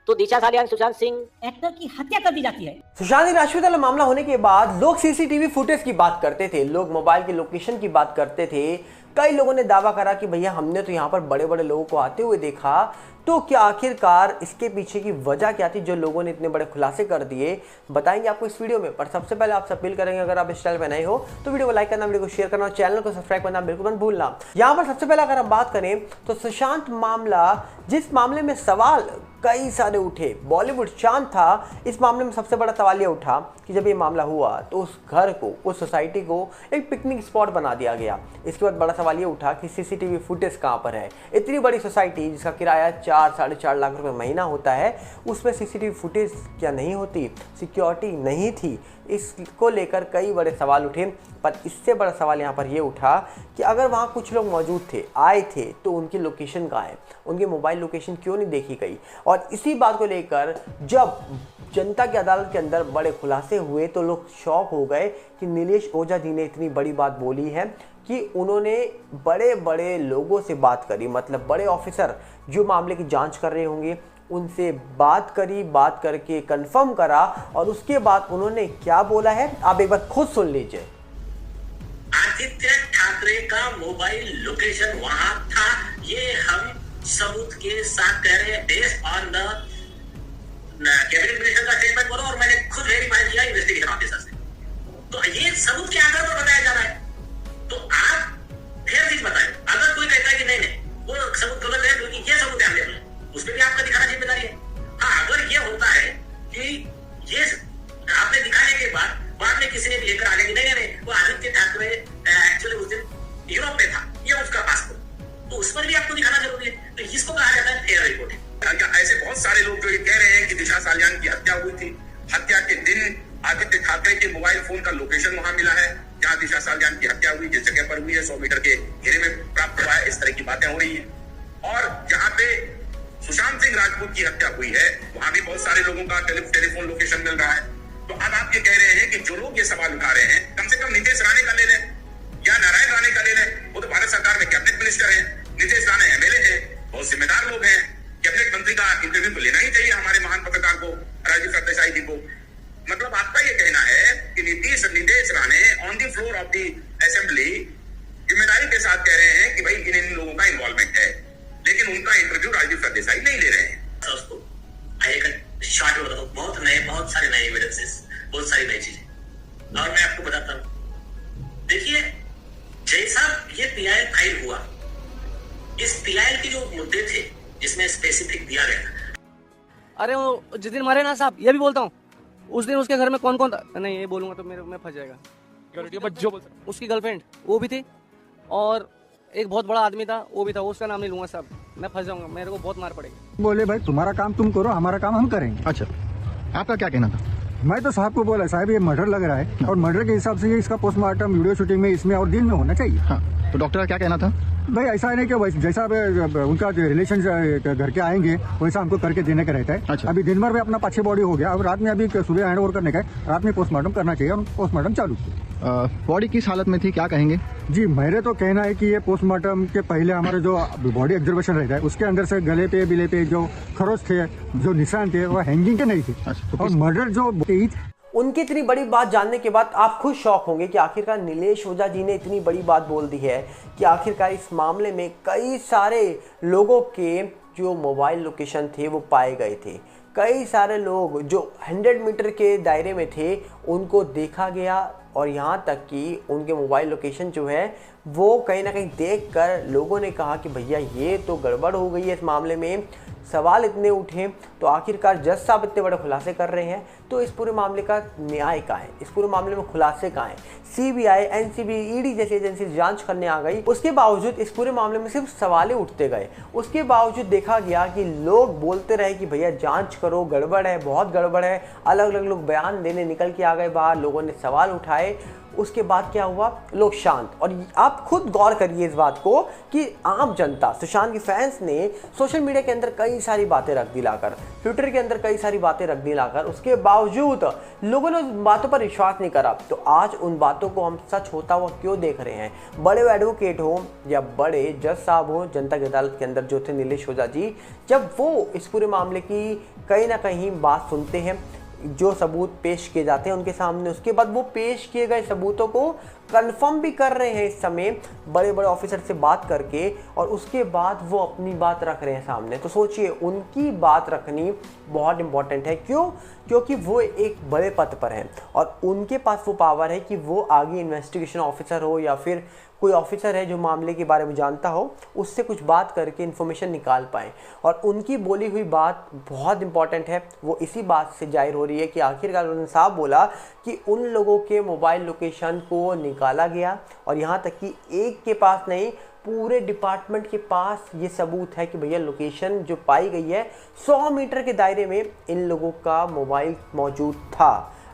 तो दिशा सालियान सुशांत सिंह एक्टर की हत्या कर दी जाती है। सुशांत सिंह राजपूत वाला मामला होने के बाद लोग सीसीटीवी फुटेज की बात करते थे, लोग मोबाइल की लोकेशन की बात करते थे। कई लोगों ने दावा करा कि भैया हमने तो यहाँ पर बड़े बड़े लोगों को आते हुए देखा। तो क्या आखिरकार इसके पीछे की वजह क्या थी जो लोगों ने इतने बड़े खुलासे कर दिए, बताएंगे आपको इस वीडियो में। पर सबसे पहले आपसे अपील करेंगे, अगर आप इस चैनल पे नए हो तो वीडियो को लाइक करना, वीडियो को शेयर करना और चैनल को सब्सक्राइब करना बिल्कुल मत भूलना। यहाँ पर सबसे पहले अगर हम बात करें तो सुशांत मामला, जिस मामले में सवाल कई सारे उठे, बॉलीवुड चांद था, इस मामले में सबसे बड़ा सवाल ये उठा कि जब ये मामला हुआ तो उस घर को, उस सोसाइटी को एक पिकनिक स्पॉट बना दिया गया। इसके बाद बड़ा सवाल ये उठा कि सीसीटीवी फुटेज कहाँ पर है। इतनी बड़ी सोसाइटी जिसका किराया 4-4.5 लाख रुपए महीना होता है, उसमें सीसीटीवी फुटेज क्या नहीं होती, सिक्योरिटी नहीं थी। इसको लेकर कई बड़े सवाल उठे। पर इससे बड़ा सवाल यहाँ पर ये उठा कि अगर वहाँ कुछ लोग मौजूद थे, आए थे, तो उनकी लोकेशन कहाँ है, उनकी मोबाइल लोकेशन क्यों नहीं देखी गई। और इसी बात को लेकर जब जनता की अदालत के अंदर बड़े खुलासे हुए तो लोग शॉक हो गए कि नीलेश ओझा जी ने इतनी बड़ी बात बोली है कि उन्होंने बड़े बड़े लोगों से बात करी, मतलब बड़े ऑफिसर जो मामले की जांच कर रहे होंगे उनसे बात करी, बात करके कंफर्म करा। और उसके बाद उन्होंने क्या बोला है आप एक बार खुद सुन लीजिए। आदित्य ठाकरे का मोबाइल लोकेशन वहां था, ये हम सबूत के साथ कह रहे हैं, based on the cabinet minister का स्टेटमेंट बोलो, और मैंने खुद वेरीफाई किया इन्वेस्टिगेशन ऑफिसर से। तो ये सबूत के आधार पर बताया जा रहा है। तो आप फिर चीज बताएं, अगर कोई कहता है कि नहीं वो सबूत गलत है क्योंकि ये सबूत है, उस पर भी आपका दिखाना जिम्मेदारी है। हाँ, अगर ये होता है कि ये आपने दिखाने के बाद में किसी ने लेकर आ गया कि नहीं वो आदित्य ठाकरे एक्चुअली उस दिन यूरोप में था, ये उसका पासपोर्ट, तो उस पर भी आपको दिखाना जरूरी है। तो इसको कहा जाता है फेयर रिपोर्टिंग। ऐसे बहुत सारे लोग जो ये कह रहे हैं कि दिशा सालियान की हत्या हुई थी, हत्या के दिन आदित्य ठाकरे के मोबाइल फोन का लोकेशन वहां मिला है जहां दिशा सालियान की हत्या हुई, जिस जगह पर हुई है 100 मीटर के घेरे में प्राप्त हुआ है। इस तरह की बातें हो रही है। और जहां पे सुशांत सिंह राजपूत की हत्या हुई है वहां भी बहुत सारे लोगों का टेलीफोन लोकेशन मिल रहा है। तो अब आप ये कह रहे हैं कि जो लोग ये सवाल उठा रहे हैं, कम से कम नीतीश राणे का ले लें या नारायण राणे का ले लें, वो तो भारत सरकार में कैबिनेट मिनिस्टर है, नीतीश राणे एमएलए है, बहुत जिम्मेदार लोग हैं। कैबिनेट मंत्री का इंटरव्यू तो लेना ही चाहिए हमारे महान पत्रकार को, राजीव सरदेसाई जी को। मतलब आपका ये कहना है कि Nitish Rane on the floor of the assembly जिम्मेदारी के साथ कह रहे हैं कि भाई इन लोगों का इन्वॉल्वमेंट है, लेकिन उनका इंटरव्यू राजीव सरदेसाई नहीं ले रहे हैं। शॉर्ट में बहुत सारे नए एविडेंसेस, बहुत सारी नई चीजें। और मैं आपको बताता हूं, देखिए जैसा ये पीआईएल फाइल हुआ, इस पीआईएल के जो मुद्दे थे जिसमें स्पेसिफिक दिया गया था। अरे वो जिस दिन मरे ना साहब, ये भी बोलता हूँ, उस दिन उसके घर में कौन कौन था, नहीं ये बोलूंगा तो मैं फंस जाएगा। बट जो उसकी गर्लफ्रेंड वो भी थी और एक बहुत बड़ा आदमी था वो भी था, उसका नाम नहीं लूंगा साहब, मैं फंस जाऊंगा, मेरे को बहुत मार पड़ेगी। बोले भाई तुम्हारा काम तुम करो, हमारा काम हम करेंगे। अच्छा, आपका क्या कहना था? मैं तो साहब को बोला साहब ये मर्डर लग रहा है और मर्डर के हिसाब से ये इसका पोस्टमार्टम वीडियो शूटिंग में इसमें और दिन में होना चाहिए। हाँ, तो डॉक्टर का क्या कहना था? भाई ऐसा नहीं कि जैसा उनका रिलेशन घर के आएंगे वैसा हमको करके देने का रहता है। अच्छा। अभी दिन भर में अपना पाछे बॉडी हो गया, अब रात में अभी सुबह हैंड ओवर करने का है, रात में पोस्टमार्टम करना चाहिए और पोस्टमार्टम चालू। बॉडी किस हालत में थी, क्या कहेंगे? जी मेरे तो कहना है कि ये पोस्टमार्टम के पहले हमारे जो बॉडी ऑब्जर्वेशन रहता है उसके अंदर से गले पे बिले पे जो खरोच थे, जो निशान थे, वो हैंगिंग के नहीं थे। अच्छा, तो और मर्डर जो उनकी इतनी बड़ी बात जानने के बाद आप खुद शॉक होंगे कि आखिरकार नीलेश ओझा जी ने इतनी बड़ी बात बोल दी है कि आखिरकार इस मामले में कई सारे लोगों के जो मोबाइल लोकेशन थे वो पाए गए थे। कई सारे लोग जो 100 मीटर के दायरे में थे उनको देखा गया और यहाँ तक कि उनके मोबाइल लोकेशन जो है वो कहीं ना कहीं देखकर लोगों ने कहा कि भैया ये तो गड़बड़ हो गई है इस मामले में। सवाल इतने उठे तो आखिरकार जज साहब इतने बड़े खुलासे कर रहे हैं, तो इस पूरे मामले का न्याय कहाँ है, इस पूरे मामले में खुलासे कहाँ हैं। सीबीआई, एनसीबी, ईडी जैसी एजेंसी जांच करने आ गई, उसके बावजूद इस पूरे मामले में सिर्फ सवाल उठते गए। उसके बावजूद देखा गया कि लोग बोलते रहे कि भैया जांच करो, गड़बड़ है, बहुत गड़बड़ है। अलग अलग लोग बयान देने निकल के आ गए बाहर, लोगों ने सवाल उठाए। उसके बाद क्या हुआ, लोग शांत। और आप खुद गौर करिए इस बात को कि आम जनता, सुशांत के फैंस ने सोशल मीडिया के अंदर कई सारी बातें रख दी लाकर, ट्विटर के अंदर कई सारी बातें रख दी लाकर, उसके बावजूद लोगों ने उन बातों पर विश्वास नहीं करा। तो आज उन बातों को हम सच होता हुआ क्यों देख रहे हैं? बड़े एडवोकेट हो या बड़े जज साहब हो जनता की अदालत के अंदर जो थे नीलेश ओझा जी, जब वो इस पूरे मामले की कहीं ना कहीं बात सुनते हैं, जो सबूत पेश किए जाते हैं उनके सामने, उसके बाद वो पेश किए गए सबूतों को कंफर्म भी कर रहे हैं इस समय बड़े बड़े ऑफिसर से बात करके, और उसके बाद वो अपनी बात रख रहे हैं सामने। तो सोचिए, उनकी बात रखनी बहुत इंपॉर्टेंट है। क्यों? क्योंकि वो एक बड़े पद पर हैं और उनके पास वो पावर है कि वो आगे इन्वेस्टिगेशन ऑफिसर हो या फिर कोई ऑफिसर है जो मामले के बारे में जानता हो, उससे कुछ बात करके इन्फॉर्मेशन निकाल पाएँ। और उनकी बोली हुई बात बहुत इंपॉर्टेंट है। वो इसी बात से जाहिर हो रही है कि आखिरकार उन्होंने साफ बोला कि उन लोगों के मोबाइल लोकेशन को निकाला गया, और यहाँ तक कि एक के पास नहीं, पूरे डिपार्टमेंट के पास ये सबूत है कि भैया लोकेशन जो पाई गई है 100 मीटर के दायरे में इन लोगों का मोबाइल मौजूद था।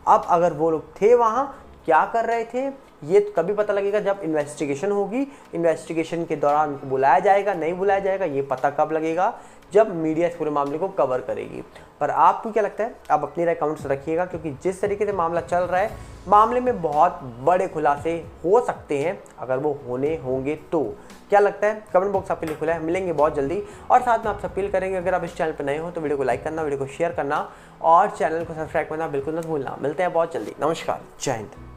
अब अगर वो लोग थे वहाँ, क्या कर रहे थे, ये तभी पता लगेगा जब इन्वेस्टिगेशन होगी। इन्वेस्टिगेशन के दौरान उनको बुलाया जाएगा, नहीं बुलाया जाएगा, ये पता कब लगेगा, जब मीडिया इस पूरे मामले को कवर करेगी। पर आपको क्या लगता है? आप अपनी राय कमेंट्स रखिएगा, क्योंकि जिस तरीके से मामला चल रहा है, मामले में बहुत बड़े खुलासे हो सकते हैं अगर वो होने होंगे तो। क्या लगता है? कमेंट बॉक्स आपके लिए खुला है। मिलेंगे बहुत जल्दी, और साथ में आपसे अपील करेंगे, अगर आप इस चैनल पर नए हो तो वीडियो को लाइक करना, वीडियो को शेयर करना और चैनल को सब्सक्राइब करना बिल्कुल मत भूलना। मिलते हैं बहुत जल्दी। नमस्कार, जय हिंद।